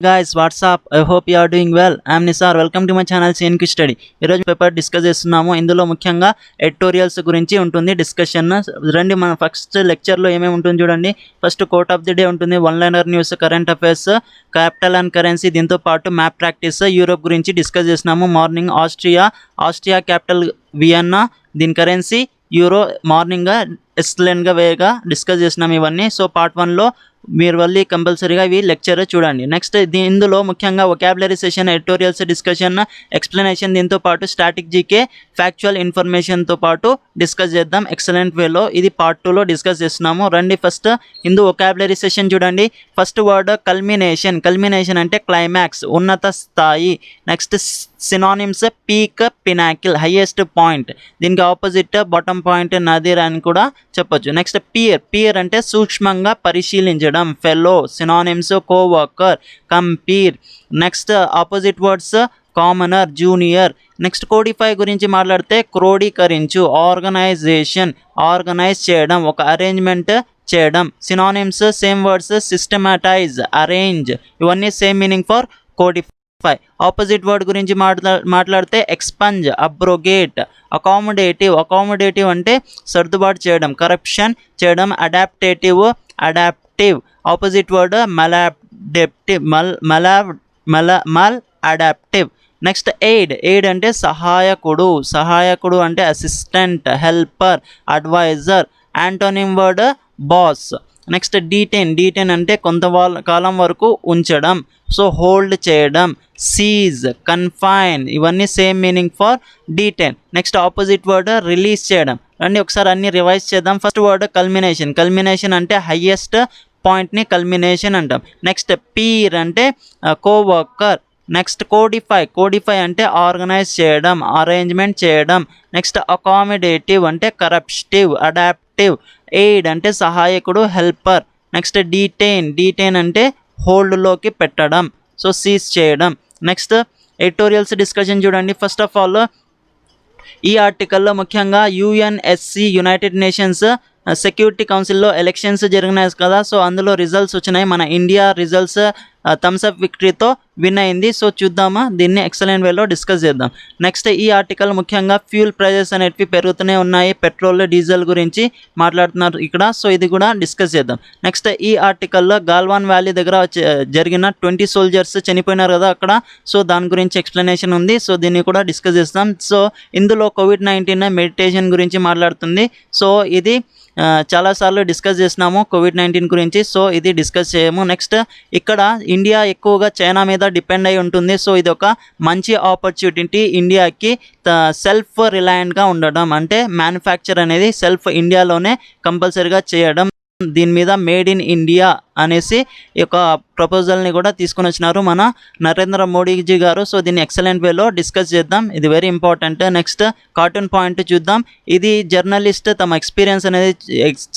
Guys, what's up? I hope you are doing well. I am Nisar. Welcome to my channel CNQ Study. ఈరోజు paper discuss చేస్తున్నాము. ఇందులో ముఖ్యంగా editorials గురించి ఉంటుంది discussion. రండి మన ఫస్ట్ లెక్చర్లో ఏమేమి ఉంటుంది చూడండి. First quote of the day ఉంటుంది, one liner news, current affairs, capital and currency, దీంతో పాటు మ్యాప్ ప్రాక్టీస్, యూరోప్ గురించి డిస్కస్ చేస్తున్నాము. మార్నింగ్ ఆస్ట్రియా క్యాపిటల్ వియన్నా, దీని కరెన్సీ యూరో. మార్నింగ్గా ఎక్సలెంట్గా వేగా డిస్కస్ చేసినాం ఇవన్నీ. సో పార్ట్ 1లో మీరు వెళ్ళి కంపల్సరీగా ఇవి లెక్చర్ చూడండి. నెక్స్ట్ ఇందులో ముఖ్యంగా vocabulary session, editorials, discussion, explanation, దీంతో పాటు స్టాటిక్ జీకే, ఫ్యాక్చువల్ ఇన్ఫర్మేషన్తో పాటు డిస్కస్ చేద్దాం ఎక్సలెంట్ వేలో. ఇది పార్ట్ 2లో డిస్కస్ చేస్తున్నాము. రండి ఫస్ట్ ఇందు వొకాబులరీ సెషన్ చూడండి. First word culmination. కల్మినేషన్ అంటే క్లైమాక్స్, ఉన్నత స్థాయి. Next synonyms peak, pinnacle, highest point. దీనికి ఆపోజిట్ బాటమ్ పాయింట్, నదిర్ అని కూడా చెప్పొచ్చు. నెక్స్ట్ పియర్ అంటే సూక్ష్మంగా పరిశీలించడం, fellow. Synonyms coworker, compeer. Next opposite words commoner, junior. Next codify గురించి మాట్లాడితే క్రోడీకరించు, ఆర్గనైజేషన్, ఆర్గనైజ్ చేయడం, ఒక అరేంజ్మెంట్ చేయడం. Synonyms same words, systematize, arrange, ఇవన్నీ same meaning for codify. Opposite word గురించి మాట్లాడితే ఎక్స్పంజ్, అబ్రోగేట్. అకామిడేటివ్ అంటే సర్దుబాటు చేయడం, కరప్షన్ చేయడం. Adaptive. Opposite word maladaptive. Next aid అంటే సహాయకుడు అంటే assistant, helper, adviser. Antonym word boss. Next detain అంటే కొంతకాలం వరకు ఉంచడం, సో హోల్డ్ చేయడం. సీజ్, కన్ఫైన్, ఇవన్నీ same meaning for detain. Next opposite word release చేయడం. రండి ఒకసారి అన్ని రివైజ్ చేద్దాం. ఫస్ట్ వర్డ్ కల్మినేషన్ అంటే హైయెస్ట్ పాయింట్ని కల్మినేషన్ అంటాం. నెక్స్ట్ పీర్ అంటే కోవర్కర్. నెక్స్ట్ కోడిఫై అంటే ఆర్గనైజ్ చేయడం, అరేంజ్మెంట్ చేయడం. నెక్స్ట్ అకామిడేటివ్ అంటే కరప్టివ్, అడాప్టివ్. ఎయిడ్ అంటే సహాయకుడు, హెల్పర్. నెక్స్ట్ డీటైన్ అంటే హోల్డ్లోకి పెట్టడం, సో సీజ్ చేయడం. నెక్స్ట్ ఎడిటోరియల్స్ డిస్కషన్ చూడండి. ఫస్ట్ ఆఫ్ ఆల్ ఈ ఆర్టికల్లో ముఖ్యంగా యుఎన్ఎస్సి, యునైటెడ్ నేషన్స్ సెక్యూరిటీ కౌన్సిల్లో ఎలక్షన్స్ జరిగినాయి కదా, సో అందులో రిజల్ట్స్ వచ్చినాయి. మన ఇండియా రిజల్ట్స్ థమ్స్అప్ విక్టరీతో విన్ అయింది. సో చూద్దామా, దీన్ని ఎక్సలెంట్ వేలో డిస్కస్ చేద్దాం. నెక్స్ట్ ఈ ఆర్టికల్ ముఖ్యంగా ఫ్యూల్ ప్రైజెస్ అనేటివి పెరుగుతూనే ఉన్నాయి, పెట్రోల్, డీజిల్ గురించి మాట్లాడుతున్నారు ఇక్కడ. సో ఇది కూడా డిస్కస్ చేద్దాం. నెక్స్ట్ ఈ ఆర్టికల్లో గాల్వాన్ వ్యాలీ దగ్గర జరిగిన 20 సోల్జర్స్ చనిపోయినారు కదా అక్కడ, సో దాని గురించి ఎక్స్ప్లెనేషన్ ఉంది. సో దీన్ని కూడా డిస్కస్ చేస్తాం. సో ఇందులో కోవిడ్-19 మెడిటేషన్ గురించి మాట్లాడుతుంది. సో ఇది చాలాసార్లు డిస్కస్ చేసినాము కోవిడ్-19 గురించి, సో ఇది డిస్కస్ చేయము. నెక్స్ట్ ఇక్కడ ఇండియా ఎక్కువగా చైనా మీద డిపెండ్ అయి ఉంటుంది. సో ఇది ఒక మంచి ఆపర్చునిటీ ఇండియాకి, సెల్ఫ్ రిలయంట్గా ఉండడం, అంటే మ్యానుఫ్యాక్చర్ అనేది సెల్ఫ్ ఇండియాలోనే కంపల్సరీగా చేయడం. దీని మీద మేడ్ ఇన్ ఇండియా అనేసి ఈ యొక్క ప్రపోజల్ని కూడా తీసుకొని వచ్చినారు మన నరేంద్ర మోడీజీ గారు. సో దీన్ని ఎక్సలెంట్ వేలో డిస్కస్ చేద్దాం, ఇది very important. Next cartoon point చూద్దాం. ఇది జర్నలిస్ట్ తమ ఎక్స్పీరియన్స్ అనేది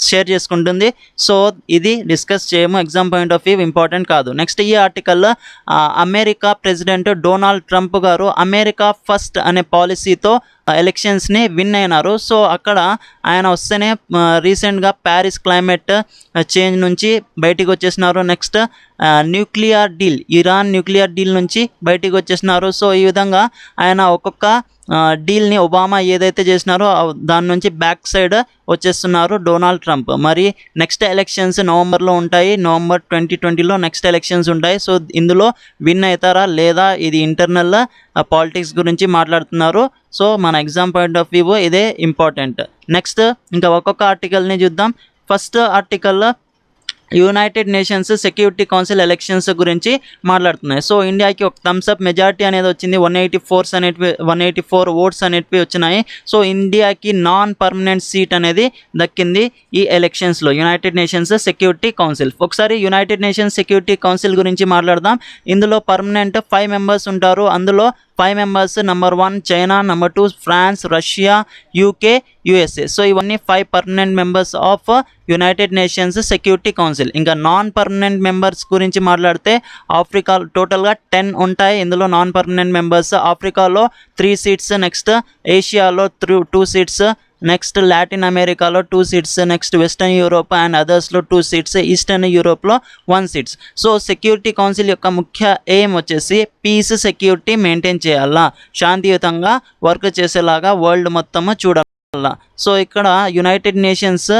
షేర్ చేసుకుంటుంది. సో ఇది డిస్కస్ చేయము, exam point of view important కాదు. నెక్స్ట్ ఈ ఆర్టికల్లో అమెరికా ప్రెసిడెంట్ డొనాల్డ్ ట్రంప్ గారు అమెరికా ఫస్ట్ అనే పాలసీతో ఎలక్షన్స్ని విన్ అయినారు. సో అక్కడ ఆయన వస్తేనే రీసెంట్గా ప్యారిస్ క్లైమేట్ చేంజ్ నుంచి బయటికి వచ్చేసినారు. Next nuclear deal, Iran nuclear deal నుంచి బయటికి వచ్చేసినారు. సో ఈ విధంగా ఆయన ఒక్కొక్క డీల్ని ఒబామా ఏదైతే చేసినారో దాని నుంచి బ్యాక్ సైడ్ వచ్చేస్తున్నారు డొనాల్డ్ ట్రంప్. మరి నెక్స్ట్ ఎలక్షన్స్ నవంబర్లో ఉంటాయి, నవంబర్ 2020లో నెక్స్ట్ ఎలక్షన్స్ ఉంటాయి. సో ఇందులో విన్ అవుతారా లేదా, ఇది ఇంటర్నల్ పాలిటిక్స్ గురించి మాట్లాడుతున్నారు. సో మన ఎగ్జామ్ పాయింట్ ఆఫ్ వ్యూ ఇదే ఇంపార్టెంట్. నెక్స్ట్ ఇంకా ఒక్కొక్క ఆర్టికల్ని చూద్దాం. First article United Nations Security council elections గురించి మాట్లాడుతున్నాయి. సో ఇండియాకి ఒక థమ్స్అప్ మెజారిటీ అనేది వచ్చింది, 184 ఓట్స్ అనేటివి వచ్చినాయి. సో ఇండియాకి నాన్ పర్మనెంట్ సీట్ అనేది దక్కింది ఈ ఎలక్షన్స్లో యునైటెడ్ నేషన్స్ సెక్యూరిటీ కౌన్సిల్. ఒకసారి యునైటెడ్ నేషన్స్ సెక్యూరిటీ కౌన్సిల్ గురించి మాట్లాడదాం. ఇందులో పర్మనెంట్ 5 మెంబర్స్ ఉంటారు. అందులో 5 members, number 1 China, number 2 France, Russia, UK, USA. So ఇవన్నీ 5 permanent members of United Nations Security Council. ఇంకా నాన్ పర్మనెంట్ మెంబర్స్ గురించి మాట్లాడితే ఆఫ్రికా టోటల్గా 10 ఉంటాయి. ఇందులో నాన్ పర్మనెంట్ మెంబర్స్ ఆఫ్రికాలో 3 సీట్స్, నెక్స్ట్ ఏషియాలో 2 సీట్స్, నెక్స్ట్ లాటిన్ అమెరికాలో 2 seats, next western Europe and అదర్స్లో 2 సీట్స్, ఈస్టర్న్ యూరోప్లో 1 సీట్స్. సో సెక్యూరిటీ కౌన్సిల్ యొక్క ముఖ్య ఎయిమ్ వచ్చేసి పీస్ సెక్యూరిటీ మెయింటైన్ చేయాలా, శాంతియుతంగా వర్క్ చేసేలాగా వరల్డ్ మొత్తము చూడాలి. సో ఇక్కడ యునైటెడ్ నేషన్స్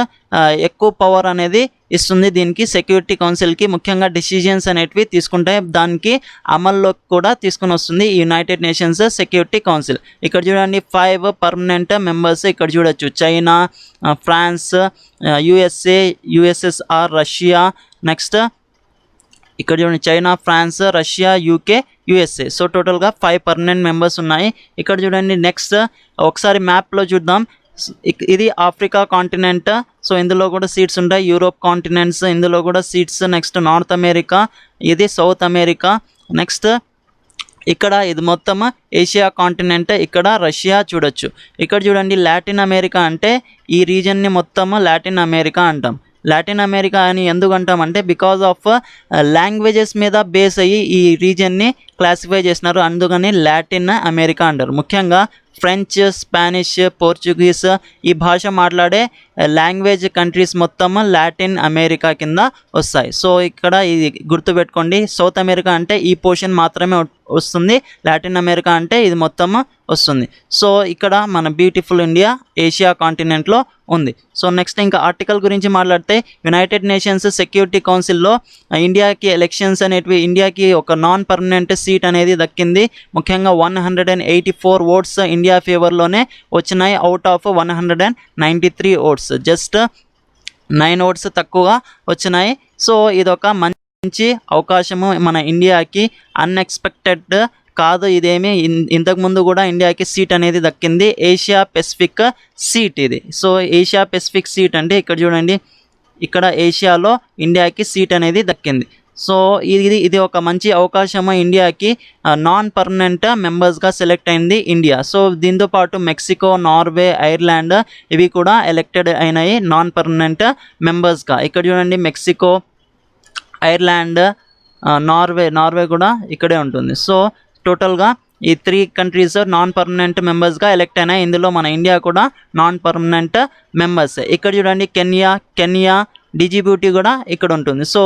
ఎక్కువ పవర్ అనేది ఇస్తుంది దీనికి, సెక్యూరిటీ కౌన్సిల్కి. ముఖ్యంగా డిసిజన్స్ అనేటివి తీసుకుంటాయి, దానికి అమల్లోకి కూడా తీసుకుని వస్తుంది ఈ యునైటెడ్ నేషన్స్ సెక్యూరిటీ కౌన్సిల్. ఇక్కడ చూడండి 5 పర్మనెంట్ మెంబర్స్ ఇక్కడ చూడొచ్చు. China, France, USA, USSR, Russia. Next ఇక్కడ చూడండి China, France, Russia, UK, USA. So టోటల్గా 5 పర్మనెంట్ మెంబర్స్ ఉన్నాయి. ఇక్కడ చూడండి నెక్స్ట్ ఒకసారి మ్యాప్లో చూద్దాం. ఇది ఆఫ్రికా కాంటినెంట్, సో ఇందులో కూడా సీట్స్ ఉంటాయి. యూరోప్ కాంటినెంట్స్, ఇందులో కూడా సీట్స్. నెక్స్ట్ నార్త్ అమెరికా, ఇది సౌత్ అమెరికా. నెక్స్ట్ ఇక్కడ ఇది మొత్తం ఏషియా కాంటినెంట్, ఇక్కడ రష్యా చూడొచ్చు. ఇక్కడ చూడండి లాటిన్ అమెరికా అంటే ఈ రీజన్ని మొత్తము లాటిన్ అమెరికా అంటాం. లాటిన్ అమెరికా అని ఎందుకు అంటామంటే బికాజ్ ఆఫ్ లాంగ్వేజెస్ మీద బేస్ అయ్యి ఈ రీజియన్ని క్లాసిఫై చేసినారు, అందుకని లాటిన్ అమెరికా అంటారు. ముఖ్యంగా ఫ్రెంచ్, స్పానిష్, పోర్చుగీస్ ఈ భాష మాట్లాడే లాంగ్వేజ్ కంట్రీస్ మొత్తం లాటిన్ అమెరికా కింద వస్తాయి. సో ఇక్కడ ఇది గుర్తుపెట్టుకోండి, సౌత్ అమెరికా అంటే ఈ పోర్షన్ మాత్రమే వస్తుంది, లాటిన్ అమెరికా అంటే ఇది మొత్తం వస్తుంది. సో ఇక్కడ మన బ్యూటిఫుల్ ఇండియా ఏషియా కాంటినెంట్లో ఉంది. సో నెక్స్ట్ ఇంకా ఆర్టికల్ గురించి మాట్లాడితే యునైటెడ్ నేషన్స్ సెక్యూరిటీ కౌన్సిల్లో ఇండియాకి ఎలక్షన్స్ అనేటివి, ఇండియాకి ఒక నాన్ పర్మనెంట్ సీట్ అనేది దక్కింది. ముఖ్యంగా 184 ఓట్స్ ఇండియా ఫేవర్లోనే వచ్చినాయి out of 193 votes. Just 9 votes తక్కువగా వచ్చినాయి. సో ఇదొక మంచి అవకాశము మన ఇండియాకి, అన్ఎక్స్పెక్టెడ్ కాదు ఇదేమి. ఇంతకుముందు కూడా ఇండియాకి సీట్ అనేది దక్కింది, ఏషియా పెసిఫిక్ సీట్ ఇది. సో ఏషియా పెసిఫిక్ సీట్ అంటే ఇక్కడ చూడండి, ఇక్కడ ఏషియాలో ఇండియాకి సీట్ అనేది దక్కింది. సో ఇది ఒక మంచి అవకాశము ఇండియాకి. నాన్ పర్మనెంట్ మెంబర్స్గా సెలెక్ట్ అయింది ఇండియా. సో దీంతో పాటు మెక్సికో, నార్వే, ఐర్లాండ్ ఇవి కూడా ఎలెక్టెడ్ అయినాయి నాన్ పర్మనెంట్ మెంబర్స్గా. ఇక్కడ చూడండి మెక్సికో, ఐర్లాండ్, నార్వే కూడా ఇక్కడే ఉంటుంది. సో టోటల్గా ఈ 3 కంట్రీస్ నాన్ పర్మనెంట్ మెంబర్స్గా ఎలెక్ట్ అయినాయి. ఇందులో మన ఇండియా కూడా నాన్ పర్మనెంట్ మెంబర్స్. ఇక్కడ చూడండి కెన్యా, డిజిబూటీ కూడా ఇక్కడ ఉంటుంది. సో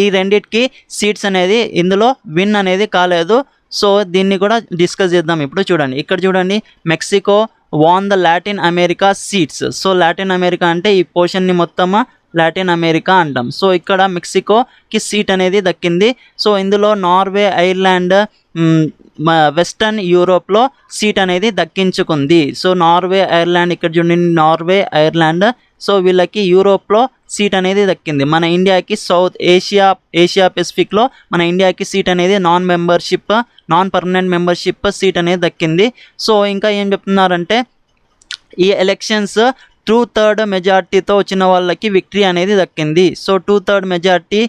ఈ రెండిటికి సీట్స్ అనేది ఇందులో విన్ అనేది కాలేదు. సో దీన్ని కూడా డిస్కస్ చేద్దాం ఇప్పుడు. చూడండి ఇక్కడ చూడండి Mexico won the Latin America seats. So Latin America అంటే ఈ పోర్షన్ని మొత్తం లాటిన్ అమెరికా అంటాం. సో ఇక్కడ మెక్సికోకి సీట్ అనేది దక్కింది. సో ఇందులో నార్వే, ఐర్లాండ్, వెస్టర్న్ యూరోప్లో సీట్ అనేది దక్కించుకుంది. సో నార్వే, ఐర్లాండ్ ఇక్కడ చూడండి నార్వే, ఐర్లాండ్. సో వీళ్ళకి యూరోప్లో సీట్ అనేది దక్కింది. మన ఇండియాకి సౌత్ ఏషియా పెసిఫిక్లో మన ఇండియాకి సీట్ అనేది నాన్ పర్మనెంట్ మెంబర్షిప్ సీట్ అనేది దక్కింది. సో ఇంకా ఏం చెప్తున్నారంటే ఈ ఎలక్షన్స్ 2/3 మెజార్టీతో వచ్చిన వాళ్ళకి విక్టరీ అనేది దక్కింది. సో 2/3 మెజార్టీ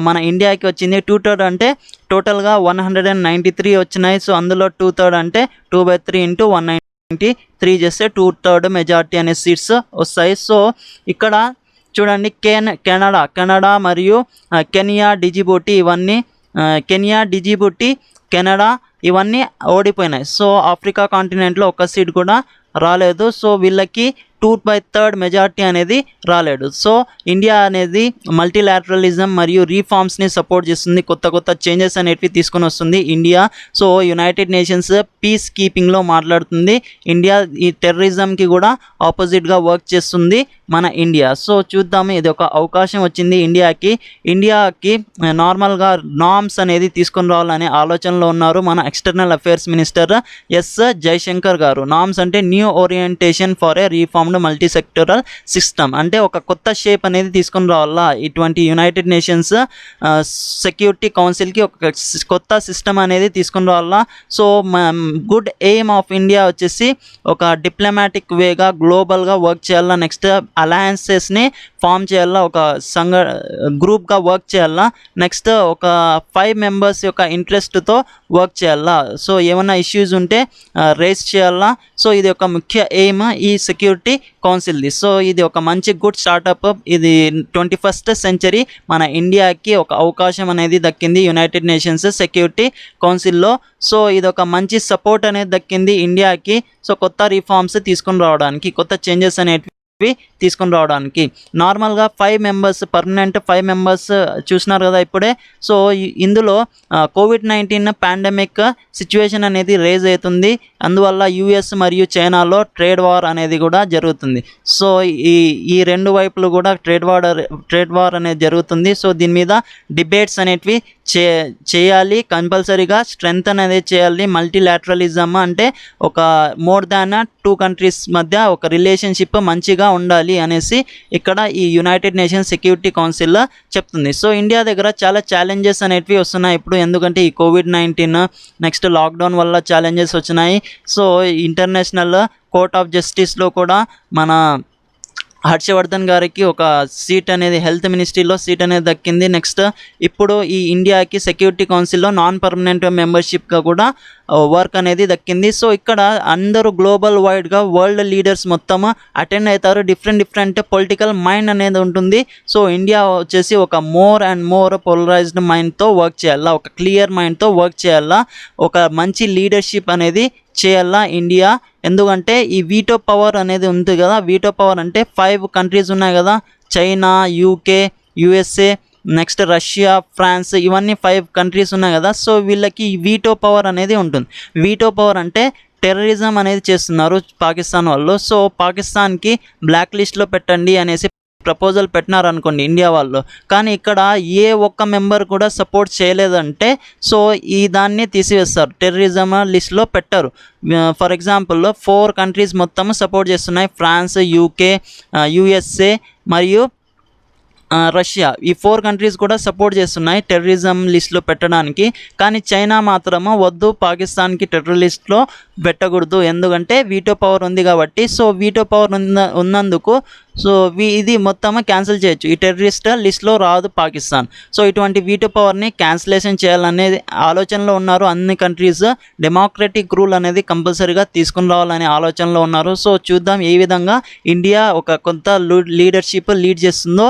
మన ఇండియాకి వచ్చింది. 2/3 అంటే టోటల్గా 193 వచ్చినాయి. సో అందులో 2/3 అంటే 2/3 ఇంటూ 193 చేస్తే 2/3 మెజార్టీ అనే సీట్స్ వస్తాయి. సో ఇక్కడ చూడండి కెనడా మరియు కెనియా, డిజిబూటీ ఇవన్నీ కెనడా ఇవన్నీ ఓడిపోయినాయి. సో ఆఫ్రికా కాంటినెంట్లో ఒక సీట్ కూడా రాలేదు. సో వీళ్ళకి 2/3 మెజార్టీ అనేది రాలేడు. సో ఇండియా అనేది మల్టీలాటరలిజం మరియు రీఫార్మ్స్ని సపోర్ట్ చేస్తుంది, కొత్త చేంజెస్ అనేటివి తీసుకొని వస్తుంది India. So united nations peace కీపింగ్లో మాట్లాడుతుంది. ఇండియా ఈ టెర్రరిజంకి కూడా ఆపోజిట్గా వర్క్ చేస్తుంది మన ఇండియా. సో చూద్దాము, ఇది ఒక అవకాశం వచ్చింది ఇండియాకి నార్మల్గా నామ్స్ అనేది తీసుకొని రావాలనే ఆలోచనలో ఉన్నారు మన external affairs minister S Jaishankar గారు. నామ్స్ అంటే new orientation for a reformed multi sectoral system, అంటే ఒక కొత్త షేప్ అనేది తీసుకొని రావాలా. ఇటువంటి యునైటెడ్ నేషన్స్ సెక్యూరిటీ కౌన్సిల్కి ఒక కొత్త సిస్టమ్ అనేది తీసుకొని రావాలా. So good aim of India వచ్చేసి ఒక డిప్లొమాటిక్ వేగా గ్లోబల్గా వర్క్ చేయాలా, నెక్స్ట్ అలయన్సెస్ని ఫామ్ చేయాలా, ఒక గ్రూప్గా వర్క్ చేయాలా, నెక్స్ట్ ఒక 5 మెంబర్స్ యొక్క ఇంట్రెస్ట్తో వర్క్ చేయాలా. సో ఏమైనా ఇష్యూస్ ఉంటే రేస్ చేయాలా. సో ఇది ఒక ముఖ్య ఎయిమ్ ఈ సెక్యూరిటీ కౌన్సిల్ది. సో ఇది ఒక మంచి గుడ్ స్టార్టప్. ఇది 21st సెంచరీ మన ఇండియాకి ఒక అవకాశం అనేది దక్కింది యునైటెడ్ నేషన్స్ సెక్యూరిటీ కౌన్సిల్లో. సో ఇది ఒక మంచి సపోర్ట్ అనేది దక్కింది ఇండియాకి. సో కొత్త రిఫార్మ్స్ తీసుకొని రావడానికి, కొత్త చేంజెస్ అనేటివి తీసుకొని రావడానికి. నార్మల్గా 5 మెంబర్స్, పర్మనెంట్ 5 మెంబర్స్ చూసినారు కదా ఇప్పుడే. సో ఇందులో కోవిడ్-19 పాండమిక్ సిచ్యువేషన్ అనేది రేజ్ అవుతుంది. అందువల్ల యుఎస్ మరియు చైనాలో ట్రేడ్ వార్ అనేది కూడా జరుగుతుంది. సో ఈ రెండు వైపులు కూడా ట్రేడ్ వార్ అనేది జరుగుతుంది. సో దీని మీద డిబేట్స్ అనేటివి చేయాలి కంపల్సరీగా. స్ట్రెంగ్త్ అనేది చేయాలి. మల్టీలాటరలిజం అంటే ఒక మోర్ దాన్ 2 కంట్రీస్ మధ్య ఒక రిలేషన్షిప్ మంచిగా ఉండాలి అనేసి ఇక్కడ ఈ యునైటెడ్ నేషన్స్ సెక్యూరిటీ కౌన్సిల్ చెప్తుంది. సో ఇండియా దగ్గర చాలా ఛాలెంజెస్ అనేటివి వస్తున్నాయి ఇప్పుడు. ఎందుకంటే ఈ కోవిడ్-19 నెక్స్ట్ లాక్డౌన్ వల్ల ఛాలెంజెస్ వచ్చినాయి. సో ఇంటర్నేషనల్ కోర్ట్ ఆఫ్ జస్టిస్లో కూడా మన హర్షవర్ధన్ గారికి ఒక సీట్ అనేది, హెల్త్ మినిస్ట్రీలో సీట్ అనేది దక్కింది. నెక్స్ట్ ఇప్పుడు ఈ ఇండియాకి సెక్యూరిటీ కౌన్సిల్లో నాన్ పర్మనెంట్ మెంబర్షిప్గా కూడా వర్క్ అనేది దక్కింది. సో ఇక్కడ అందరూ గ్లోబల్ వైడ్గా వరల్డ్ లీడర్స్ మొత్తం అటెండ్ అవుతారు. డిఫరెంట్ పొలిటికల్ మైండ్ అనేది ఉంటుంది. సో ఇండియా వచ్చేసి ఒక మోర్ అండ్ మోర్ పోలరైజ్డ్ మైండ్తో వర్క్ చేయాలా, ఒక క్లియర్ మైండ్తో వర్క్ చేయాలా, ఒక మంచి లీడర్షిప్ అనేది చేయాలా ఇండియా. ఎందుకంటే ఈ వీటో పవర్ అనేది ఉంది కదా. వీటో పవర్ అంటే 5 కంట్రీస్ ఉన్నాయి కదా, China, UK, USA, next Russia, France, ఇవన్నీ 5 కంట్రీస్ ఉన్నాయి కదా. సో వీళ్ళకి వీటో పవర్ అనేది ఉంటుంది. వీటో పవర్ అంటే టెర్రరిజం అనేది చేస్తున్నారు పాకిస్తాన్ వాళ్ళు. సో పాకిస్తాన్కి బ్లాక్ లిస్ట్లో పెట్టండి అనేసి ప్రపోజల్ పెట్టినారనుకోండి ఇండియా వాళ్ళు, కానీ ఇక్కడ ఏ ఒక్క మెంబర్ కూడా సపోర్ట్ చేయలేదంటే సో ఈ దాన్ని తీసివేస్తారు, టెర్రరిజం లిస్ట్లో పెట్టరు. ఫర్ ఎగ్జాంపుల్ 4 కంట్రీస్ మొత్తం సపోర్ట్ చేస్తున్నాయి, ఫ్రాన్స్, యూకే, యుఎస్ఏ మరియు రష్యా. ఈ 4 కంట్రీస్ కూడా సపోర్ట్ చేస్తున్నాయి టెర్రరిజం లిస్ట్లో పెట్టడానికి. కానీ చైనా మాత్రము వద్దు, పాకిస్తాన్కి టెర్రర్ లిస్ట్లో పెట్టకూడదు, ఎందుకంటే వీటో పవర్ ఉంది కాబట్టి. సో వీటో పవర్ ఉన్నందుకు సో ఇది మొత్తం క్యాన్సిల్ చేయొచ్చు, ఈ టెర్రరిస్ట్ లిస్ట్లో రాదు పాకిస్తాన్. సో ఇటువంటి వీటో పవర్ని క్యాన్సిలేషన్ చేయాలనేది ఆలోచనలో ఉన్నారు అన్ని కంట్రీస్. డెమోక్రటిక్ రూల్ అనేది కంపల్సరీగా తీసుకుని రావాలనే ఆలోచనలో ఉన్నారు. సో చూద్దాం ఏ విధంగా ఇండియా ఒక కొత్త లీడర్షిప్ లీడ్ చేస్తుందో,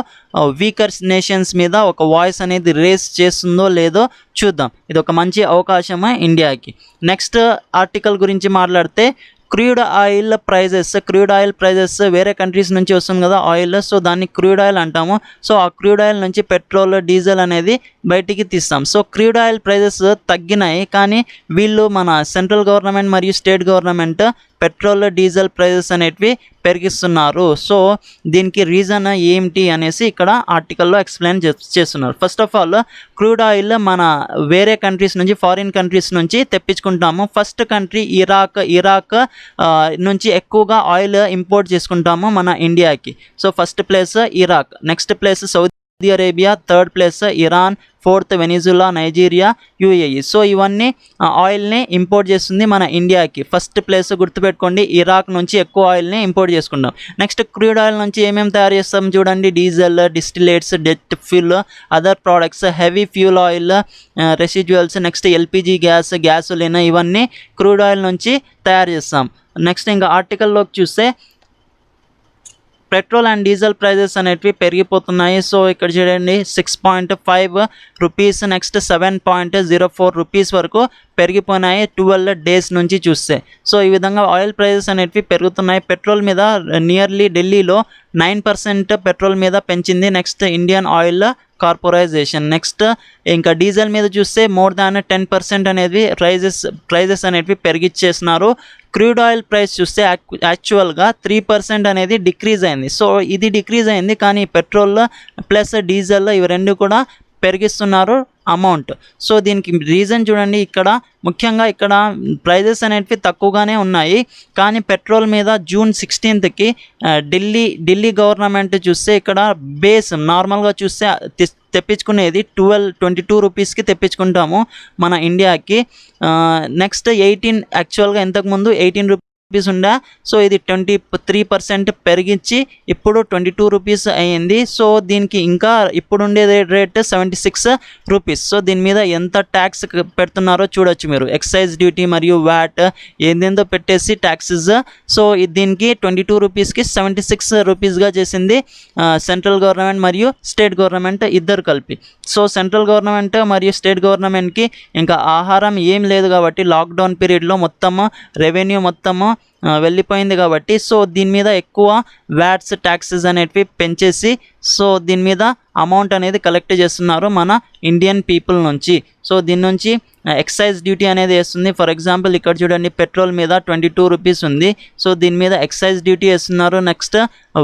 వీకర్ నేషన్స్ మీద ఒక వాయిస్ అనేది రేస్ చేస్తుందో లేదో చూద్దాం. ఇది ఒక మంచి అవకాశమే ఇండియాకి. నెక్స్ట్ ఆర్టికల్ గురించి మాట్లాడితే క్రూడ్ ఆయిల్ ప్రైజెస్ వేరే కంట్రీస్ నుంచి వస్తుంది కదా ఆయిల్. సో దాన్ని క్రూడ్ ఆయిల్ అంటాము. సో ఆ క్రూడ్ ఆయిల్ నుంచి పెట్రోల్, డీజిల్ అనేది బయటికి తీస్తాం. సో క్రూడ్ ఆయిల్ ప్రైజెస్ తగ్గినాయి, కానీ వీళ్ళు మన సెంట్రల్ గవర్నమెంట్ మరియు state government petrol, diesel prices అనేటివి పెరిగిస్తున్నారు. సో దీనికి రీజన్ ఏమిటి అనేసి ఇక్కడ ఆర్టికల్లో ఎక్స్ప్లెయిన్ చేస్తున్నారు. First of all crude oil మన వేరే కంట్రీస్ నుంచి, ఫారిన్ కంట్రీస్ నుంచి తెప్పించుకుంటాము. ఫస్ట్ కంట్రీ ఇరాక్ నుంచి ఎక్కువగా ఆయిల్ ఇంపోర్ట్ చేసుకుంటాము మన ఇండియాకి. So first place Iraq, next place Saudi Arabia, third place Iran, fourth Venezuela, Nigeria, UAE. So ఇవన్నీ ఆయిల్ని ఇంపోర్ట్ చేస్తుంది మన ఇండియాకి. ఫస్ట్ ప్లేస్ గుర్తుపెట్టుకోండి, ఇరాక్ నుంచి ఎక్కువ ఆయిల్ని ఇంపోర్ట్ చేసుకుంటాం. నెక్స్ట్ క్రూడ్ ఆయిల్ నుంచి ఏమేమి తయారు చేస్తాం చూడండి, diesel, distillates, jet fuel, other products, heavy fuel oil, residuals, next LPG gas, gasoline, ఇవన్నీ క్రూడ్ ఆయిల్ నుంచి తయారు చేస్తాం. నెక్స్ట్ ఇంకా ఆర్టికల్లోకి చూస్తే పెట్రోల్ అండ్ డీజిల్ ప్రైజెస్ అనేటివి పెరిగిపోతున్నాయి. సో ఇక్కడ చూడండి 6.5 రూపీస్, నెక్స్ట్ 7.04 రూపీస్ వరకు పెరిగిపోయినాయి 12 డేస్ నుంచి చూస్తే. సో ఈ విధంగా ఆయిల్ ప్రైజెస్ అనేటివి పెరుగుతున్నాయి. పెట్రోల్ మీద నియర్లీ ఢిల్లీలో 9% పెట్రోల్ మీద పెంచింది next Indian oil corporation. Next ఇంకా డీజిల్ మీద చూస్తే మోర్ దాన్ 10% అనేది ప్రైజెస్ అనేటివి పెరిగిచ్చేసినారు. క్రూడ్ ఆయిల్ ప్రైస్ చూస్తే యాక్చువల్గా 3% అనేది డిక్రీజ్ అయింది. సో ఇది డిక్రీజ్ అయింది, కానీ పెట్రోల్ ప్లస్ డీజిల్ ఇవి రెండు కూడా పెరిగిస్తున్నారు అమౌంట్. సో దీనికి రీజన్ చూడండి, ఇక్కడ ముఖ్యంగా ఇక్కడ ప్రైజెస్ అనేటివి తక్కువగానే ఉన్నాయి, కానీ పెట్రోల్ మీద జూన్ 16కి ఢిల్లీ గవర్నమెంట్ చూస్తే ఇక్కడ బేస్ నార్మల్గా చూస్తే తెప్పించుకునేది 22 రూపీస్కి తెప్పించుకుంటాము మన ఇండియాకి. నెక్స్ట్ 18 యాక్చువల్గా ఇంతకుముందు 18 రూపీస్ రూపీస్ ఉండే, సో ఇది 23% పెరిగించి ఇప్పుడు 22 రూపీస్ అయ్యింది. సో దీనికి ఇంకా ఇప్పుడు ఉండే రేట్ 76 రూపీస్. సో దీని మీద ఎంత ట్యాక్స్ పెడుతున్నారో చూడొచ్చు మీరు. ఎక్సైజ్ డ్యూటీ మరియు వ్యాట్ ఏందేందో పెట్టేసి ట్యాక్సెస్. సో దీనికి 22 రూపీస్కి 76 రూపీస్గా చేసింది సెంట్రల్ గవర్నమెంట్ మరియు స్టేట్ గవర్నమెంట్ ఇద్దరు కలిపి. సో సెంట్రల్ గవర్నమెంట్ మరియు స్టేట్ గవర్నమెంట్కి ఇంకా ఆహారం ఏం లేదు కాబట్టి లాక్డౌన్ పీరియడ్లో మొత్తము రెవెన్యూ మొత్తము వెళ్ళిపోయింది కాబట్టి సో దీని మీద ఎక్కువ వ్యాట్స్ ట్యాక్సెస్ అనేటివి పెంచేసి సో దీని మీద అమౌంట్ అనేది కలెక్ట్ చేస్తున్నారు మన ఇండియన్ పీపుల్ నుంచి. సో దీని నుంచి ఎక్సైజ్ డ్యూటీ అనేది వేస్తుంది. ఫర్ ఎగ్జాంపుల్ ఇక్కడ చూడండి, పెట్రోల్ మీద 22 రూపీస్ ఉంది. సో దీని మీద ఎక్సైజ్ డ్యూటీ వేస్తున్నారు. నెక్స్ట్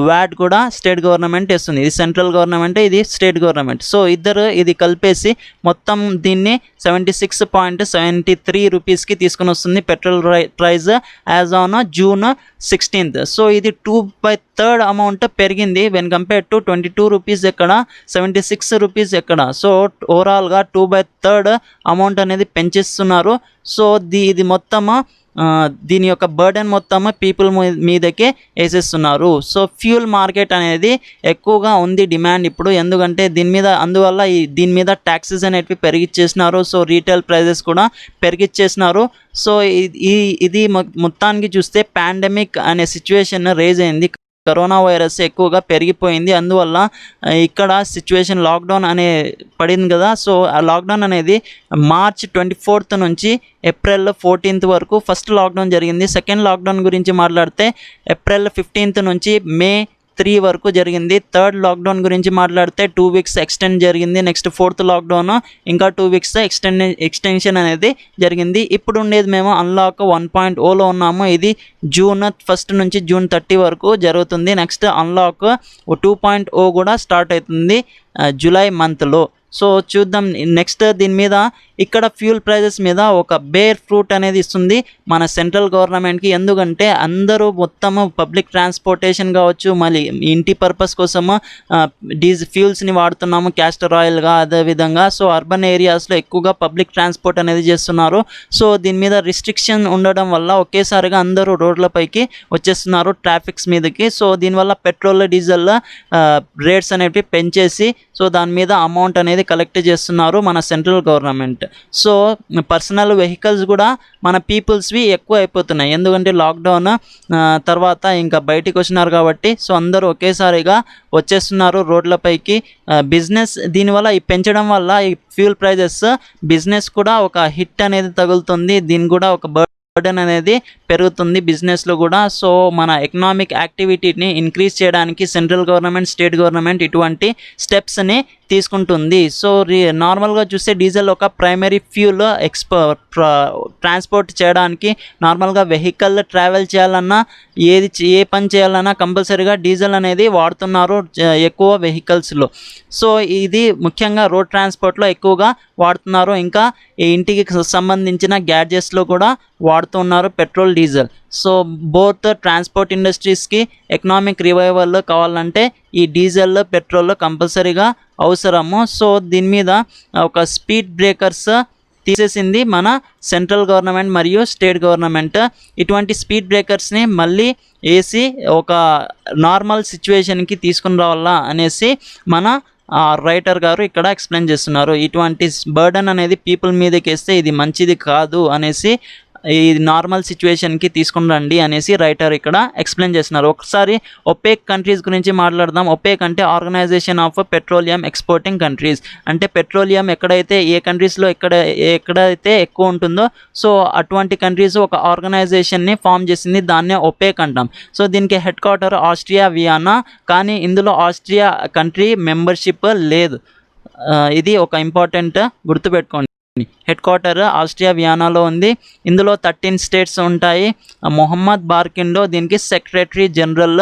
వ్యాట్ కూడా స్టేట్ గవర్నమెంట్ వేస్తుంది. ఇది సెంట్రల్ గవర్నమెంట్, ఇది స్టేట్ గవర్నమెంట్. సో ఇద్దరు ఇది కలిపేసి మొత్తం దీన్ని 76.73 రూపీస్కి తీసుకుని వస్తుంది petrol price as on June 16th. So ఇది 2/3 అమౌంట్ పెరిగింది వెన్ కంపేర్ టు 22 రూపీస్ ఎక్కడ, 76 రూపీస్ ఎక్కడ. సో ఓవరాల్గా 2/3 అమౌంట్ అనేది పెంచేస్తున్నారు. సో ఇది మొత్తము దీని యొక్క బర్డెన్ మొత్తం పీపుల్ మీదకే వేసేస్తున్నారు. సో ఫ్యూల్ మార్కెట్ అనేది ఎక్కువగా ఉంది డిమాండ్ ఇప్పుడు, ఎందుకంటే అందువల్ల దీని మీద ట్యాక్సెస్ అనేటివి పెరిగిచ్చేసినారు. సో రీటైల్ ప్రైజెస్ కూడా పెరిగిచ్చేసినారు. సో ఇది మొత్తానికి చూస్తే పాండమిక్ అనే సిచ్యువేషన్ రేజ్ అయింది. కరోనా వైరస్ ఎక్కువగా పెరిగిపోయింది. అందువల్ల ఇక్కడ సిచ్యువేషన్ లాక్డౌన్ పడింది కదా. సో ఆ లాక్డౌన్ అనేది మార్చ్ 24th నుంచి ఏప్రిల్ 14th వరకు ఫస్ట్ లాక్డౌన్ జరిగింది. సెకండ్ లాక్డౌన్ గురించి మాట్లాడితే ఏప్రిల్ 15th నుంచి మే 3 వరకు జరిగింది. థర్డ్ లాక్డౌన్ గురించి మాట్లాడితే 2 weeks ఎక్స్టెండ్ జరిగింది. నెక్స్ట్ ఫోర్త్ లాక్డౌన్ ఇంకా 2 weeks ఎక్స్టెన్షన్ అనేది జరిగింది. ఇప్పుడు ఉండేది మేము అన్లాక్ 1.0లో ఉన్నాము. ఇది జూన్ 1 నుంచి జూన్ 30 వరకు జరుగుతుంది. నెక్స్ట్ అన్లాక్ 2.0 కూడా స్టార్ట్ అవుతుంది జూలై మంత్లో. సో చూద్దాం నెక్స్ట్ దీని మీద. ఇక్కడ ఫ్యూల్ ప్రైజెస్ మీద ఒక బేర్ ఫ్రూట్ అనేది ఇస్తుంది మన సెంట్రల్ గవర్నమెంట్కి. ఎందుకంటే అందరూ మొత్తము పబ్లిక్ ట్రాన్స్పోర్టేషన్ కావచ్చు, మళ్ళీ ఇంటి పర్పస్ కోసము ఫ్యూల్స్ని వాడుతున్నాము క్యాస్టర్ ఆయిల్గా, అదేవిధంగా సో అర్బన్ ఏరియాస్లో ఎక్కువగా పబ్లిక్ ట్రాన్స్పోర్ట్ అనేది చేస్తున్నారు. సో దీని మీద రిస్ట్రిక్షన్ ఉండడం వల్ల ఒకేసారిగా అందరూ రోడ్లపైకి వచ్చేస్తున్నారు ట్రాఫిక్స్ మీదకి. సో దీనివల్ల పెట్రోల్ డీజిల్ రేట్స్ అనేవి పెంచేసి సో దాని మీద అమౌంట్ అనేది కలెక్ట్ చేస్తున్నారు మన central government. So personal vehicles కూడా మన పీపుల్స్వి ఎక్కువ అయిపోతున్నాయి, ఎందుకంటే లాక్డౌన్ తర్వాత ఇంకా బయటికి వచ్చినారు కాబట్టి సో అందరూ ఒకేసారిగా వచ్చేస్తున్నారు రోడ్లపైకి. బిజినెస్ దీనివల్ల పెంచడం వల్ల ఈ ఫ్యూల్ ప్రైజెస్ బిజినెస్ కూడా ఒక హిట్ అనేది తగులుతుంది. దీని కూడా ఒక బర్డెన్ అనేది పెరుగుతుంది బిజినెస్లో కూడా. సో మన ఎకనామిక్ యాక్టివిటీని ఇంక్రీజ్ చేయడానికి సెంట్రల్ గవర్నమెంట్, స్టేట్ గవర్నమెంట్ ఇటువంటి స్టెప్స్ని తీసుకుంటుంది. సో నార్మల్గా చూస్తే డీజిల్ ఒక ప్రైమరీ ఫ్యూల్ ట్రాన్స్పోర్ట్ చేయడానికి, నార్మల్గా వెహికల్ ట్రావెల్ చేయాలన్నా ఏ పని చేయాలన్నా కంపల్సరీగా డీజిల్ అనేది వాడుతున్నారు ఎక్కువ వెహికల్స్లో. సో ఇది ముఖ్యంగా రోడ్ ట్రాన్స్పోర్ట్లో ఎక్కువగా వాడుతున్నారు. ఇంకా ఈ ఇంటికి సంబంధించిన గ్యాడ్జెట్స్లో కూడా వాడుతున్నారు petrol, diesel. So both transport ఇండస్ట్రీస్కి ఎకనామిక్ రివైవల్ కావాలంటే ఈ డీజిల్, పెట్రోల్ కంపల్సరీగా అవసరము. సో దీని మీద ఒక స్పీడ్ బ్రేకర్స్ తీసేసింది మన సెంట్రల్ గవర్నమెంట్ మరియు స్టేట్ గవర్నమెంట్. ఇటువంటి స్పీడ్ బ్రేకర్స్ని మళ్ళీ వేసి ఒక నార్మల్ సిచ్యువేషన్కి తీసుకుని రావాలా అనేసి మన రైటర్ గారు ఇక్కడ ఎక్స్ప్లెయిన్ చేస్తున్నారు. ఇటువంటి బర్డన్ అనేది పీపుల్ మీదకి వేస్తే ఇది మంచిది కాదు అనేసి, ఈ నార్మల్ సిచ్యువేషన్కి తీసుకుని రండి అనేసి రైటర్ ఇక్కడ ఎక్స్ప్లెయిన్ చేస్తున్నారు. ఒకసారి ఒపేక్ కంట్రీస్ గురించి మాట్లాడదాం. ఒపేక్ అంటే organisation of petroleum exporting countries. అంటే పెట్రోలియం ఎక్కడైతే ఏ కంట్రీస్లో ఎక్కడైతే ఎక్కువ ఉంటుందో సో అటువంటి కంట్రీస్ ఒక ఆర్గనైజేషన్ని ఫామ్ చేసింది, దాన్నే ఒపేక్ అంటాం. సో దీనికి హెడ్ క్వార్టర్ ఆస్ట్రియా వియన్నా, కానీ ఇందులో ఆస్ట్రియా కంట్రీ మెంబర్షిప్ లేదు. ఇది ఒక ఇంపార్టెంట్ గుర్తుపెట్టుకోండి. హెడ్ క్వార్టర్ ఆస్ట్రియా వియన్నాలో ఉంది. ఇందులో 13 స్టేట్స్ ఉంటాయి. మొహమ్మద్ బార్కిండో దీనికి secretary general.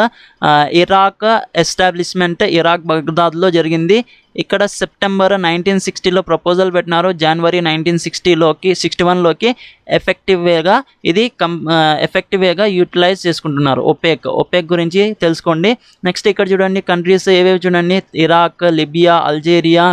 Iraq establishment Iraq బగ్దాద్లో జరిగింది. ఇక్కడ సెప్టెంబర్ 1960లో ప్రపోజల్ పెట్టినారు, జనవరి 1961లోకి ఎఫెక్టివ్ వేగా యూటిలైజ్ చేసుకుంటున్నారు. ఒపెక్ గురించి తెలుసుకోండి. నెక్స్ట్ ఇక్కడ చూడండి కంట్రీస్ ఏవేవి చూడండి, Iraq, Libya, Algeria,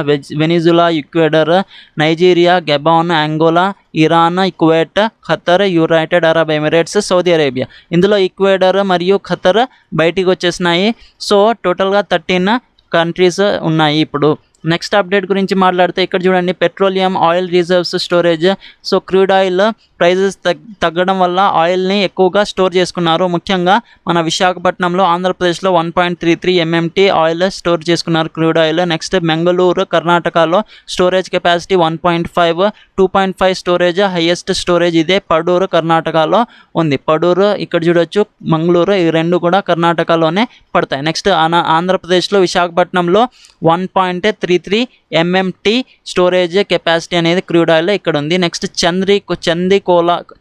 Venezuela, Ecuador, Nigeria, Gabon, Angola, Iran, Kuwait, Qatar, United Arab Emirates, Saudi Arabia. ఇందులో ఈక్వెడార్ మరియు ఖతర్ బయటికి వచ్చేసినాయి. సో టోటల్గా 13 కంట్రీస్ ఉన్నాయి ఇప్పుడు. నెక్స్ట్ అప్డేట్ గురించి మాట్లాడితే ఇక్కడ చూడండి petroleum oil reserves storage. So crude oil prices తగ్గడం వల్ల ఆయిల్ని ఎక్కువగా స్టోర్ చేసుకున్నారు. ముఖ్యంగా మన విశాఖపట్నంలో, ఆంధ్రప్రదేశ్లో 1.33 MMT ఆయిల్ స్టోర్ చేసుకున్నారు క్రూడ్ ఆయిల్. నెక్స్ట్ బెంగళూరు, కర్ణాటకలో storage capacity 1.5, 2.5 storage, highest storage ఇదే పడూరు కర్ణాటకలో ఉంది. పడూరు ఇక్కడ చూడొచ్చు, మంగళూరు, ఈ రెండు కూడా కర్ణాటకలోనే పడతాయి. నెక్స్ట్ ఆంధ్రప్రదేశ్లో విశాఖపట్నంలో 1.33 MMT స్టోరేజ్ కెపాసిటీ అనేది క్రూడ్ ఆయిల్ ఇక్కడ ఉంది. నెక్స్ట్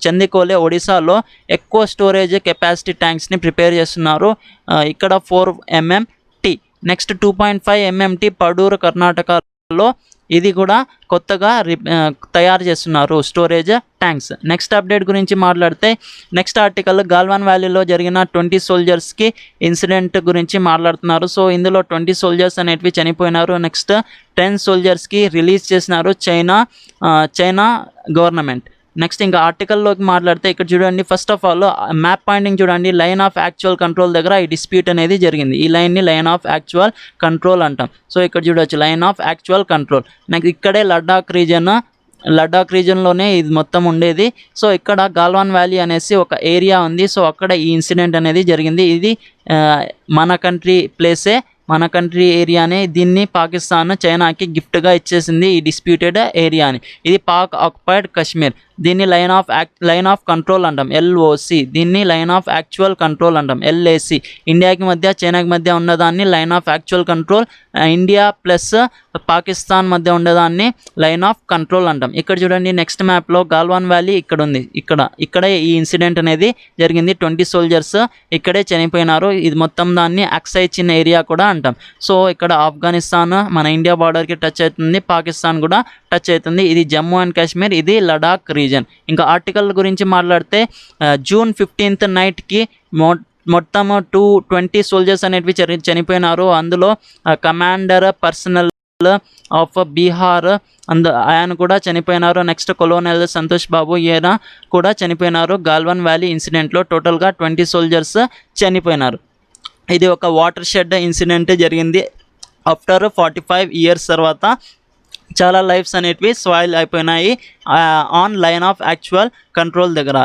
చందికోలే ఒడిశాలో ఎక్కువ స్టోరేజ్ కెపాసిటీ ట్యాంక్స్ని ప్రిపేర్ చేస్తున్నారు, ఇక్కడ 4 MMT. నెక్స్ట్ 2.5 MMT పడూరు కర్ణాటకలో, ఇది కూడా కొత్తగా తయారు చేస్తున్నారు స్టోరేజ్ ట్యాంక్స్. నెక్స్ట్ అప్డేట్ గురించి మాట్లాడితే నెక్స్ట్ ఆర్టికల్ గాల్వాన్ వ్యాలీలో జరిగిన 20 సోల్జర్స్కి ఇన్సిడెంట్ గురించి మాట్లాడుతున్నారు. సో ఇందులో 20 సోల్జర్స్ అనేటివి చనిపోయినారు. నెక్స్ట్ 10 సోల్జర్స్కి రిలీజ్ చేసినారు చైనా గవర్నమెంట్. నెక్స్ట్ ఇంకా ఆర్టికల్లోకి మాట్లాడితే ఇక్కడ చూడండి first of all map pointing చూడండి, లైన్ ఆఫ్ యాక్చువల్ కంట్రోల్ దగ్గర ఈ డిస్ప్యూట్ అనేది జరిగింది. ఈ లైన్ని లైన్ ఆఫ్ యాక్చువల్ కంట్రోల్ అంటాం. సో ఇక్కడ చూడవచ్చు line of actual control. Next ఇక్కడే లడాక్ రీజన్లోనే ఇది మొత్తం ఉండేది. సో ఇక్కడ గాల్వాన్ వ్యాలీ అనేసి ఒక ఏరియా ఉంది. సో అక్కడ ఈ ఇన్సిడెంట్ అనేది జరిగింది. ఇది మన కంట్రీ ప్లేసే, మన కంట్రీ ఏరియానే. దీన్ని పాకిస్తాన్ చైనాకి గిఫ్ట్గా ఇచ్చేసింది ఈ డిస్ప్యూటెడ్ ఏరియాని. ఇది పాక్ ఆక్యుపైడ్ కాశ్మీర్. దీన్ని లైన్ ఆఫ్ కంట్రోల్ అంటాం, LOC. దీన్ని లైన్ ఆఫ్ యాక్చువల్ కంట్రోల్ అంటాం, LAC. ఇండియాకి మధ్య చైనాకి మధ్య ఉన్నదాన్ని line of actual control, India plus Pakistan మధ్య ఉండేదాన్ని లైన్ ఆఫ్ కంట్రోల్ అంటాం. ఇక్కడ చూడండి నెక్స్ట్ మ్యాప్లో గాల్వాన్ వ్యాలీ ఇక్కడ ఉంది. ఇక్కడే ఈ ఇన్సిడెంట్ అనేది జరిగింది. 20 సోల్జర్స్ ఇక్కడే చనిపోయినారు. ఇది మొత్తం దాన్ని అక్సై చిన్న ఏరియా కూడా అంటాం. సో ఇక్కడ ఆఫ్ఘనిస్తాన్ మన ఇండియా బార్డర్కి టచ్ అవుతుంది, పాకిస్తాన్ కూడా టచ్ అవుతుంది. ఇది జమ్మూ అండ్ కాశ్మీర్, ఇది లడాక్ రీజన్. ఇంకా ఆర్టికల్ గురించి మాట్లాడితే జూన్ 15th నైట్కి మొత్తం 20 సోల్జర్స్ అనేటివి చనిపోయినారు. అందులో కమాండర్ పర్సనల్ ఆఫ్ బీహార్ ఆయన కూడా చనిపోయినారు. నెక్స్ట్ కొలోనల్ సంతోష్ బాబు ఈయన కూడా చనిపోయినారు. గాల్వాన్ వ్యాలీ ఇన్సిడెంట్లో టోటల్గా 20 సోల్జర్స్ చనిపోయినారు. ఇది ఒక వాటర్ షెడ్ ఇన్సిడెంట్ జరిగింది. ఆఫ్టర్ 45 years తర్వాత చాలా లైఫ్స్ అనేటివి స్పాయిల్ అయిపోయినాయి on line of actual control దగ్గర.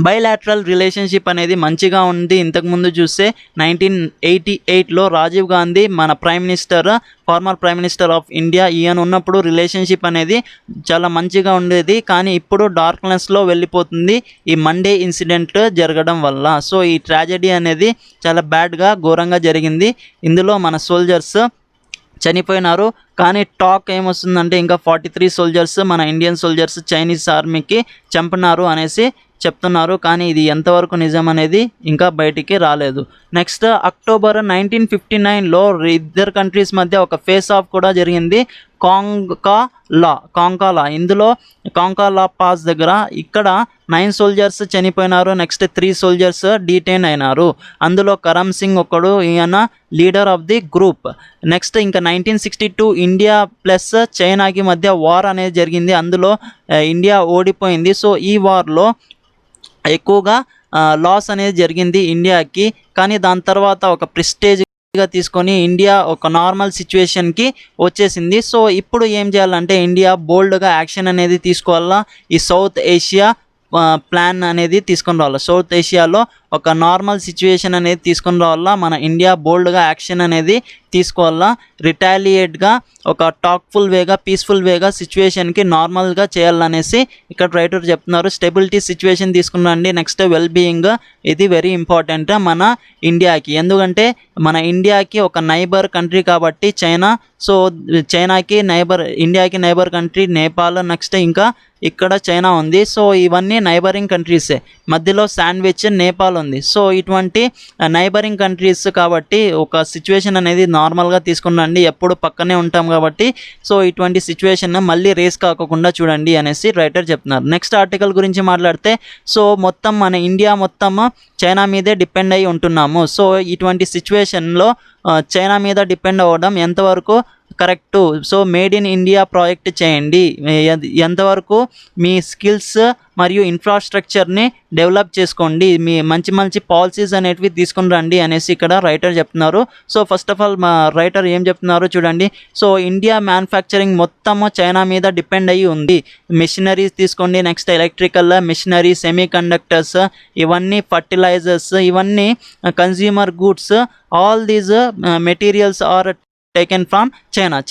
బైలాటరల్ రిలేషన్షిప్ అనేది మంచిగా ఉంది. ఇంతకుముందు చూస్తే 1988లో రాజీవ్ గాంధీ మన farmer prime minister of India, ఈయన ఉన్నప్పుడు రిలేషన్షిప్ అనేది చాలా మంచిగా ఉండేది. కానీ ఇప్పుడు డార్క్నెస్లో వెళ్ళిపోతుంది ఈ మండే ఇన్సిడెంట్ జరగడం వల్ల. సో ఈ ట్రాజెడీ అనేది చాలా ఘోరంగా జరిగింది. ఇందులో మన సోల్జర్స్ చనిపోయినారు. కానీ టాక్ ఏమొస్తుందంటే ఇంకా 43 సోల్జర్స్ మన ఇండియన్ సోల్జర్స్ చైనీస్ ఆర్మీకి చంపినారు అనేసి చెప్తున్నారు. కానీ ఇది ఎంతవరకు నిజం అనేది ఇంకా బయటికి రాలేదు. నెక్స్ట్ అక్టోబర్ 1959లో ఇద్దరు కంట్రీస్ మధ్య ఒక ఫేస్ ఆఫ్ కూడా జరిగింది, కాంకాలా. ఇందులో కాంకాలా పాస్ దగ్గర ఇక్కడ 9 సోల్జర్స్ చనిపోయినారు. నెక్స్ట్ 3 సోల్జర్స్ డీటైన్ అయినారు. అందులో కరమ్ సింగ్ ఒకడు, ఈయన leader of the group. Next ఇంకా 1962 ఇండియా ప్లస్ చైనాకి మధ్య వార్ అనేది జరిగింది. అందులో ఇండియా ఓడిపోయింది. సో ఈ వార్లో ఎక్కువగా లాస్ అనేది జరిగింది ఇండియాకి. కానీ దాని తర్వాత ఒక ప్రెస్టేజ్గా తీసుకొని ఇండియా ఒక నార్మల్ సిచ్యువేషన్కి వచ్చేసింది. సో ఇప్పుడు ఏం చేయాలంటే ఇండియా బోల్డ్గా యాక్షన్ అనేది తీసుకోవాలా. ఈ సౌత్ ఏషియా ప్లాన్ అనేది తీసుకొని రావాలి. సౌత్ ఏషియాలో ఒక నార్మల్ సిచ్యువేషన్ అనేది తీసుకొని రావాలా. మన ఇండియా బోల్డ్గా యాక్షన్ అనేది తీసుకోవాలా. రిటాలియేట్గా ఒక టాక్ఫుల్ వేగా, పీస్ఫుల్ వేగా సిచ్యువేషన్కి నార్మల్గా చేయాలనేసి ఇక్కడ రైటర్ చెప్తున్నారు. స్టెబిలిటీ సిచ్యువేషన్ తీసుకున్నాండి. నెక్స్ట్ వెల్ బీయింగ్, ఇది వెరీ ఇంపార్టెంట్ మన ఇండియాకి. ఎందుకంటే మన ఇండియాకి ఒక నైబర్ కంట్రీ కాబట్టి చైనా. సో చైనాకి ఇండియాకి నైబర్ కంట్రీ నేపాల్. నెక్స్ట్ ఇంకా ఇక్కడ చైనా ఉంది. సో ఇవన్నీ నైబరింగ్ కంట్రీసే. మధ్యలో శాండ్విచ్ నేపాల్ ఉంది. సో ఇటువంటి నైబరింగ్ కంట్రీస్ కాబట్టి ఒక సిచ్యువేషన్ అనేది నార్మల్గా తీసుకునండి, ఎప్పుడు పక్కనే ఉంటాం కాబట్టి. సో ఇటువంటి సిచ్యువేషన్ మళ్ళీ రేస్ కాకుండా చూడండి అనేసి రైటర్ చెప్తున్నారు. నెక్స్ట్ ఆర్టికల్ గురించి మాట్లాడితే, సో మొత్తం మన ఇండియా మొత్తం చైనా మీదే డిపెండ్ అయి ఉంటున్నాము. సో ఇటువంటి సిచ్యువేషన్లో చైనా మీద డిపెండ్ అవ్వడం ఎంతవరకు correct? So made in India project చేయండి, ఎంతవరకు మీ స్కిల్స్ మరియు ఇన్ఫ్రాస్ట్రక్చర్ని డెవలప్ చేసుకోండి, మీ మంచి మంచి పాలసీస్ అనేటివి తీసుకుని రండి అనేసి ఇక్కడ రైటర్ చెప్తున్నారు. సో ఫస్ట్ ఆఫ్ ఆల్ మా రైటర్ ఏం చెప్తున్నారు చూడండి. సో ఇండియా మ్యానుఫ్యాక్చరింగ్ మొత్తము చైనా మీద డిపెండ్ అయ్యి ఉంది. మిషనరీస్ తీసుకోండి, next electrical machinery, semi conductors, ఇవన్నీ ఫర్టిలైజర్స్, ఇవన్నీ consumer goods, all these materials are taken from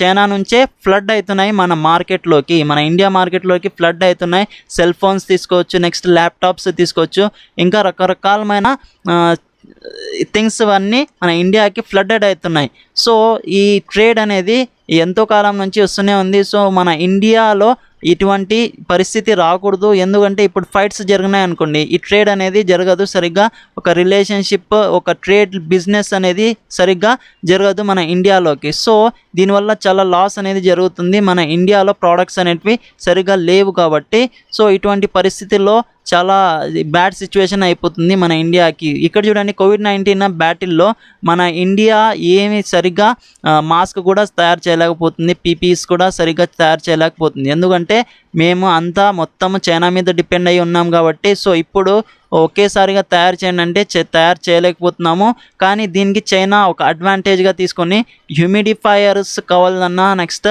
China నుంచే ఫ్లడ్ అవుతున్నాయి మన మార్కెట్లోకి, మన ఇండియా మార్కెట్లోకి ఫ్లడ్ అవుతున్నాయి. సెల్ ఫోన్స్ తీసుకోవచ్చు, నెక్స్ట్ ల్యాప్టాప్స్ తీసుకోవచ్చు, ఇంకా రకరకాలమైన థింగ్స్ అన్నీ మన ఇండియాకి ఫ్లడ్డెడ్ అవుతున్నాయి. సో ఈ ట్రేడ్ అనేది ఎంతో కాలం నుంచి వస్తూనే ఉంది. సో మన ఇండియాలో ఇటువంటి పరిస్థితి రాకూడదు, ఎందుకంటే ఇప్పుడు ఫైట్స్ జరిగినాయి అనుకోండి, ఈ ట్రేడ్ అనేది జరగదు సరిగ్గా, ఒక రిలేషన్షిప్, ఒక ట్రేడ్ బిజినెస్ అనేది సరిగ్గా జరగదు మన ఇండియాలోకి. సో దీనివల్ల చాలా లాస్ అనేది జరుగుతుంది, మన ఇండియాలో ప్రోడక్ట్స్ అనేటివి సరిగ్గా లేవు కాబట్టి. సో ఇటువంటి పరిస్థితుల్లో చాలా బ్యాడ్ సిచ్యువేషన్ అయిపోతుంది మన ఇండియాకి. ఇక్కడ చూడండి, కోవిడ్-19 బ్యాటిల్లో మన ఇండియా ఏమి సరిగ్గా మాస్క్ కూడా తయారు చేయలేకపోతుంది, పీపీఈస్ కూడా సరిగ్గా తయారు చేయలేకపోతుంది, ఎందుకంటే మేము అంతా మొత్తం చైనా మీద డిపెండ్ అయి ఉన్నాం కాబట్టి. సో ఇప్పుడు ఒకేసారిగా తయారు చేయండి అంటే తయారు చేయలేకపోతున్నాము. కానీ దీనికి చైనా ఒక అడ్వాంటేజ్గా తీసుకొని హ్యూమిడిఫైయర్స్ కావాలన్నా, నెక్స్ట్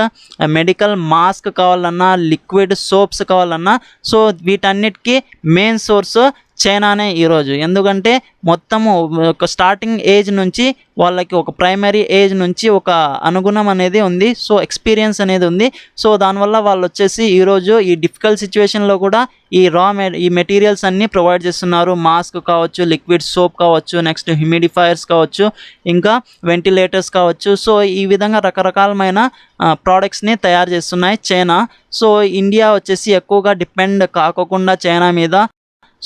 మెడికల్ మాస్క్ కావాలన్నా, లిక్విడ్ సోప్స్ కావాలన్నా, సో వీటన్నిటికీ మెయిన్ సోర్స్ చైనానే ఈరోజు. ఎందుకంటే మొత్తము ఒక స్టార్టింగ్ ఏజ్ నుంచి వాళ్ళకి, ఒక ప్రైమరీ ఏజ్ నుంచి ఒక అనుగుణం అనేది ఉంది, సో ఎక్స్పీరియన్స్ అనేది ఉంది. సో దానివల్ల వాళ్ళు వచ్చేసి ఈరోజు ఈ డిఫికల్ట్ సిచ్యువేషన్లో కూడా ఈ మెటీరియల్స్ అన్నీ ప్రొవైడ్ చేస్తున్నారు. మాస్క్ కావచ్చు, లిక్విడ్ సోప్ కావచ్చు, నెక్స్ట్ హ్యూమిడిఫైయర్స్ కావచ్చు, ఇంకా వెంటిలేటర్స్ కావచ్చు. సో ఈ విధంగా రకరకాలమైన ప్రోడక్ట్స్ని తయారు చేస్తున్నాయి చైనా. సో ఇండియా వచ్చేసి ఎక్కువగా డిపెండ్ కాకోకుండా చైనా మీద,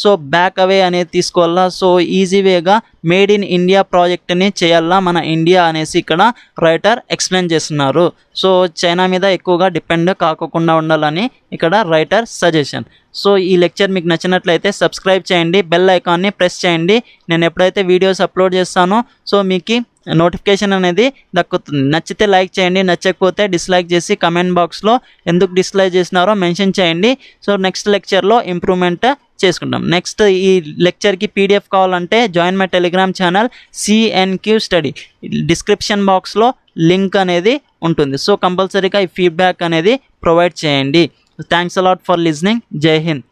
సో బ్యాక్ అవే అనేది తీసుకోవాలా. So easy Vega made in India ప్రాజెక్ట్ని చేయాలా మన ఇండియా అనేసి ఇక్కడ రైటర్ ఎక్స్ప్లెయిన్ చేస్తున్నారు. సో చైనా మీద ఎక్కువగా డిపెండ్ కాకుండా ఉండాలని ఇక్కడ రైటర్ సజెషన్. సో ఈ లెక్చర్ మీకు నచ్చినట్లయితే సబ్స్క్రైబ్ చేయండి, బెల్ ఐకాన్ని ప్రెస్ చేయండి. నేను ఎప్పుడైతే వీడియోస్ అప్లోడ్ చేస్తానో సో మీకు నోటిఫికేషన్ అనేది దక్కుతుంది. నచ్చితే లైక్ చేయండి, నచ్చకపోతే డిస్లైక్ చేసి కమెంట్ బాక్స్లో ఎందుకు డిస్లైక్ చేసినారో మెన్షన్ చేయండి. సో నెక్స్ట్ లెక్చర్లో ఇంప్రూవ్మెంట్ చేసుకుంటాం. నెక్స్ట్ ఈ లెక్చర్కి పీడిఎఫ్ కావాలంటే join my Telegram channel CNQ study, description బాక్స్లో లింక్ అనేది ఉంటుంది. సో కంపల్సరీగా ఈ ఫీడ్బ్యాక్ అనేది ప్రొవైడ్ చేయండి. Thanks a lot for listening. జై హింద్.